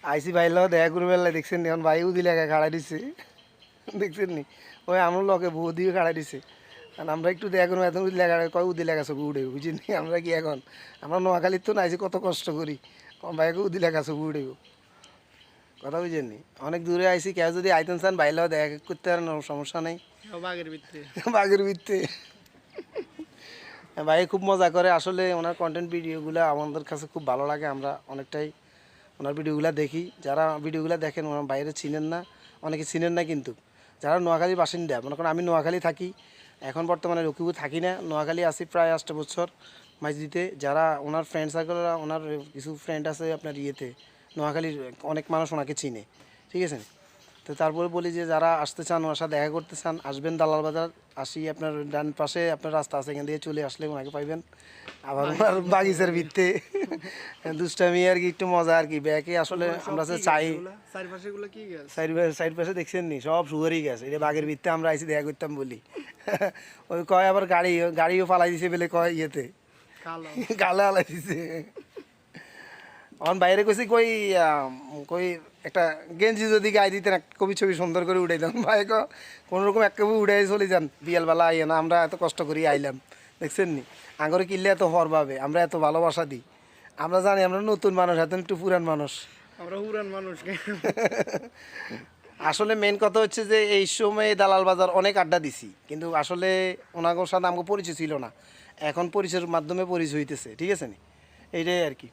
আইসি ভাইয়ের লগে দেখা করবে দেখছেন নি এখন ভাই উদি লেখা খাড়াই দিছে দেখছেন নি ওই আমার লগে বউ দিয়ে খাড়াই দিছে আর আমরা একটু দেখা করবো এত উদি লেখা কয় উদি লেখা ছবি উঠে বুঝিনি আমরা কি এখন আমরা নোয়াখালীর তো নাইছি কত কষ্ট করি ভাইকে উদি লেখা ছবি উঠে কথা বুঝেননি অনেক দূরে আইসি কেউ যদি আইতেন চান ভাইয়ের লগে দেখা করতে পারেন সমস্যা নেই বাঘের ভিতরে বাঘের ভিত্তে ভাই খুব মজা করে আসলে ওনার কন্টেন্ট ভিডিওগুলো আমাদের কাছে খুব ভালো লাগে আমরা অনেকটাই ওনার ভিডিওগুলো দেখি যারা ভিডিওগুলো দেখেন ওনার বাইরে চিনেন না অনেকে চিনেন না কিন্তু যারা নোয়াখালীর বাসিন্দা মনে করেন আমি নোয়াখালী থাকি এখন বর্তমানে লক্ষ্মীপুর থাকি না নোয়াখালী আছি প্রায় 8 বছর মাঝদিতে যারা ওনার ফ্রেন্ড সার্কেলরা ওনার কিছু ফ্রেন্ড আছে আপনার ইয়েতে নোয়াখালীর অনেক মানুষ ওনাকে চিনে ঠিক আছে তো তারপরে বলি যে যারা আসতে চান ওনার সাথে দেখা করতে চান আসবেন দালাল বাজার আসি আপনার ডান পাশে আপনার রাস্তা আছে এখান দিয়ে চলে আসলে ওনাকে পাইবেন আবার ওনার বাগিচার ভিত্তে দুষ্টামি আর কি একটু মজা আর কি ব্যাকে আসলে আমরা চাই চারপাশেগুলো কি গাছ সাইড পাশে দেখছেন নি সব সুগারই গেছে এটা বাঘের ভিত্তে আমরা আইসি দেখা করতাম বলি ওই কয় আবার গাড়িও ফালাই দিছে বলে কয় ইয়েতে কালো গালে আলাই দিছে অন বাইরে কইছি কই একটা গেঞ্জি যদি গায়ে দিতেন এক কবি ছবি সুন্দর করে উঠাই দাম ভাই কোনো রকম এক কবি উঠাই চলে যান বিয়ালবেলা আইয়ে না আমরা এত কষ্ট করি আইলাম দেখছেন নি আঙরে কিনলে এত হরভাবে আমরা এত ভালোবাসা দিই আমরা জানি আমরা নতুন মানুষ এত একটু পুরান মানুষ আমরা পুরান মানুষকে আসলে মেন কথা হচ্ছে যে এই সময় দালাল বাজার অনেক আড্ডা দিছি কিন্তু আসলে ওনাগোর সাথে আমাকে পরিচয় ছিল না এখন পরিচয়ের মাধ্যমে পরিচয় হইতেছে ঠিক আছে নি এইটাই আর কি